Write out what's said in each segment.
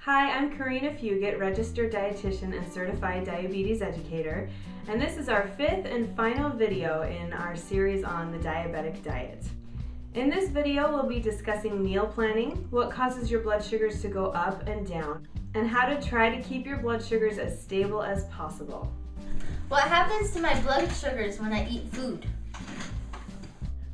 Hi, I'm Karina Fugett, registered dietitian and certified diabetes educator, and this is our fifth and final video in our series on the diabetic diet. In this video, we'll be discussing meal planning, what causes your blood sugars to go up and down, and how to try to keep your blood sugars as stable as possible. What happens to my blood sugars when I eat food?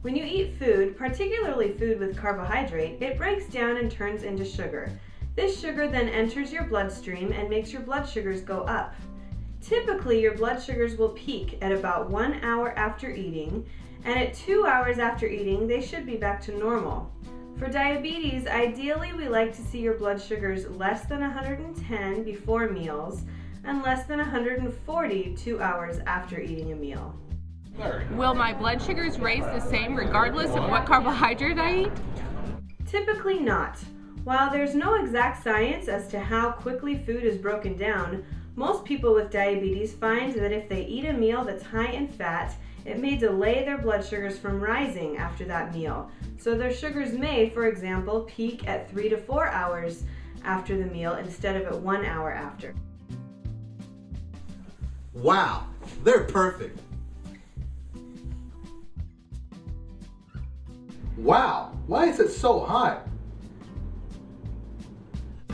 When you eat food, particularly food with carbohydrate, it breaks down and turns into sugar. This sugar then enters your bloodstream and makes your blood sugars go up. Typically, your blood sugars will peak at about 1 hour after eating, and at 2 hours after eating, they should be back to normal. For diabetes, ideally we like to see your blood sugars less than 110 before meals and less than 140 2 hours after eating a meal. Will my blood sugars raise the same regardless of what carbohydrate I eat? Typically not. While there's no exact science as to how quickly food is broken down, most people with diabetes find that if they eat a meal that's high in fat, it may delay their blood sugars from rising after that meal. So their sugars may, for example, peak at 3 to 4 hours after the meal instead of at 1 hour after. Wow, they're perfect. Wow, why is it so high?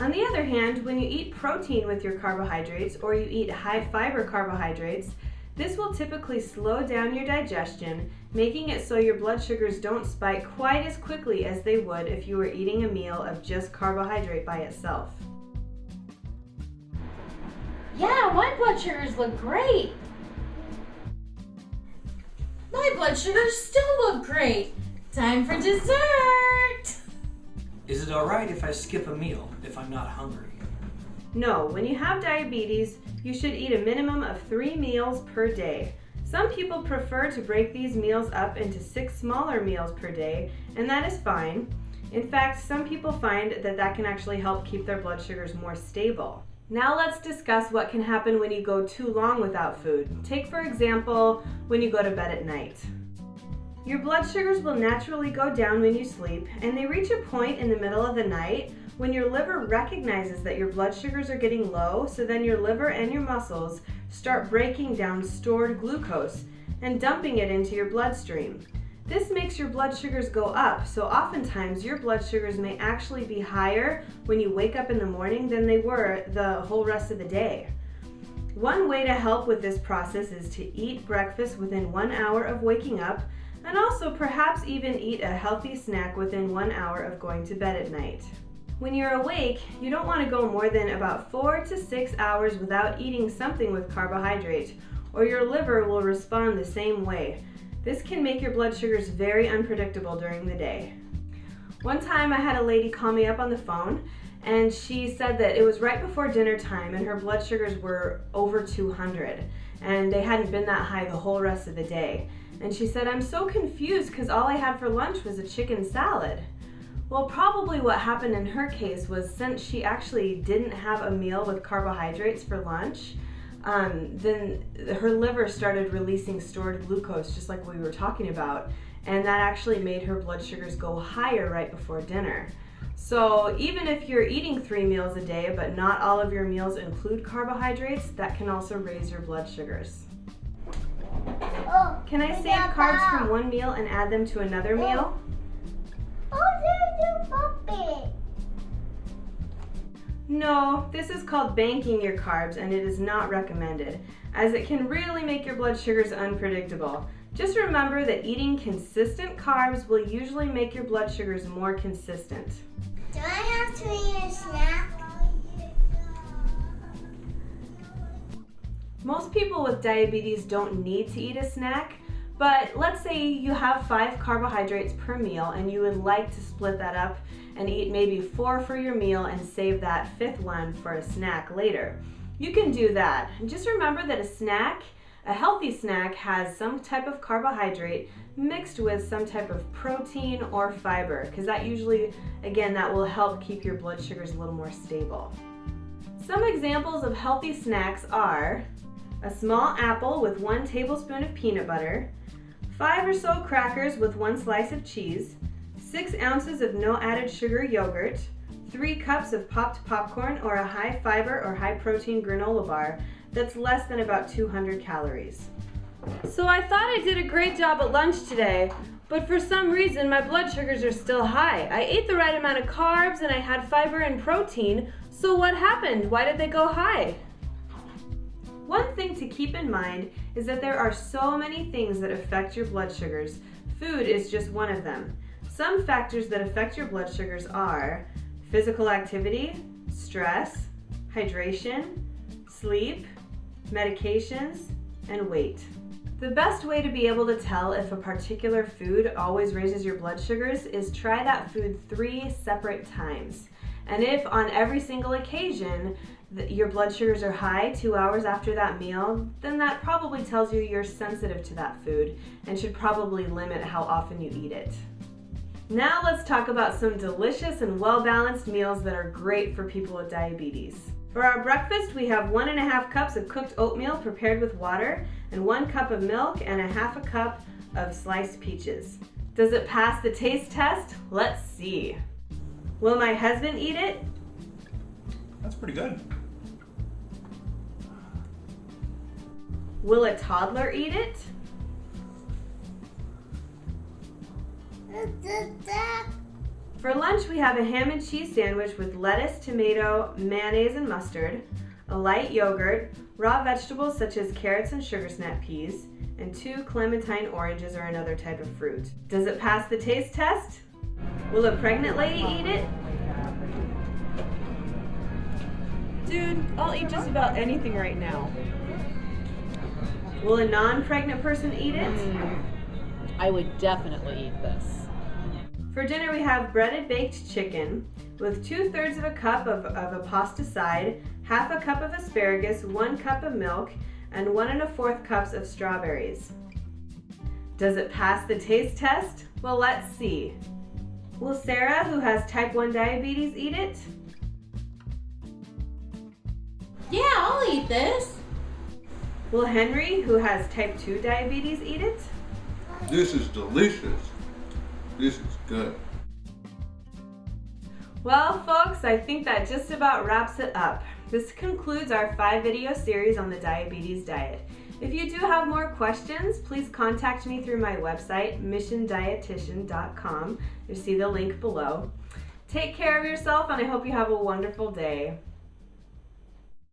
On the other hand, when you eat protein with your carbohydrates or you eat high fiber carbohydrates, this will typically slow down your digestion, making it so your blood sugars don't spike quite as quickly as they would if you were eating a meal of just carbohydrate by itself. Yeah, my blood sugars look great. My blood sugars still look great. Time for dessert. Is it alright if I skip a meal if I'm not hungry? No, when you have diabetes, you should eat a minimum of 3 meals per day. Some people prefer to break these meals up into 6 smaller meals per day, and that is fine. In fact, some people find that that can actually help keep their blood sugars more stable. Now let's discuss what can happen when you go too long without food. Take, for example, when you go to bed at night. Your blood sugars will naturally go down when you sleep, and they reach a point in the middle of the night when your liver recognizes that your blood sugars are getting low, so then your liver and your muscles start breaking down stored glucose and dumping it into your bloodstream. This makes your blood sugars go up, so oftentimes your blood sugars may actually be higher when you wake up in the morning than they were the whole rest of the day. One way to help with this process is to eat breakfast within 1 hour of waking up, and also perhaps even eat a healthy snack within 1 hour of going to bed at night. When you're awake, you don't want to go more than about 4 to 6 hours without eating something with carbohydrate, or your liver will respond the same way. This can make your blood sugars very unpredictable during the day. One time I had a lady call me up on the phone, and she said that it was right before dinner time and her blood sugars were over 200, and they hadn't been that high the whole rest of the day. And she said, "I'm so confused because all I had for lunch was a chicken salad." Well, probably what happened in her case was since she actually didn't have a meal with carbohydrates for lunch, then her liver started releasing stored glucose, just like we were talking about, and that actually made her blood sugars go higher right before dinner. So even if you're eating 3 meals a day, but not all of your meals include carbohydrates, that can also raise your blood sugars. Can I save carbs from one meal and add them to another meal? No, this is called banking your carbs, and it is not recommended, as it can really make your blood sugars unpredictable. Just remember that eating consistent carbs will usually make your blood sugars more consistent. Do I have to eat a snack? Most people with diabetes don't need to eat a snack, but let's say you have 5 carbohydrates per meal and you would like to split that up and eat maybe 4 for your meal and save that 5th one for a snack later. You can do that. And just remember that a healthy snack has some type of carbohydrate mixed with some type of protein or fiber, because that usually, again, that will help keep your blood sugars a little more stable. Some examples of healthy snacks are a small apple with 1 tablespoon of peanut butter, 5 or so crackers with 1 slice of cheese, 6 ounces of no added sugar yogurt, 3 cups of popped popcorn, or a high fiber or high protein granola bar that's less than about 200 calories. So I thought I did a great job at lunch today, but for some reason my blood sugars are still high. I ate the right amount of carbs and I had fiber and protein, so what happened? Why did they go high? One thing to keep in mind is that there are so many things that affect your blood sugars. Food is just one of them. Some factors that affect your blood sugars are physical activity, stress, hydration, sleep, medications, and weight. The best way to be able to tell if a particular food always raises your blood sugars is try that food 3 separate times. And if on every single occasion your blood sugars are high 2 hours after that meal, then that probably tells you you're sensitive to that food and should probably limit how often you eat it. Now let's talk about some delicious and well-balanced meals that are great for people with diabetes. For our breakfast, we have 1.5 cups of cooked oatmeal prepared with water and 1 cup of milk and 1/2 cup of sliced peaches. Does it pass the taste test? Let's see. Will my husband eat it? That's pretty good. Will a toddler eat it? For lunch, we have a ham and cheese sandwich with lettuce, tomato, mayonnaise, and mustard, a light yogurt, raw vegetables such as carrots and sugar snap peas, and 2 clementine oranges or another type of fruit. Does it pass the taste test? Will a pregnant lady eat it? Dude, I'll eat just about anything right now. Will a non-pregnant person eat it? I would definitely eat this. For dinner, we have breaded baked chicken with 2/3 of a cup of a pasta side, 1/2 cup of asparagus, 1 cup of milk, and 1 1/4 cups of strawberries. Does it pass the taste test? Well, let's see. Will Sarah, who has type 1 diabetes, eat it? Yeah, I'll eat this. Will Henry, who has type 2 diabetes, eat it? This is delicious. This is good. Well, folks, I think that just about wraps it up. This concludes our 5-video series on the diabetes diet. If you do have more questions, please contact me through my website, missiondietitian.com. You see the link below. Take care of yourself, and I hope you have a wonderful day.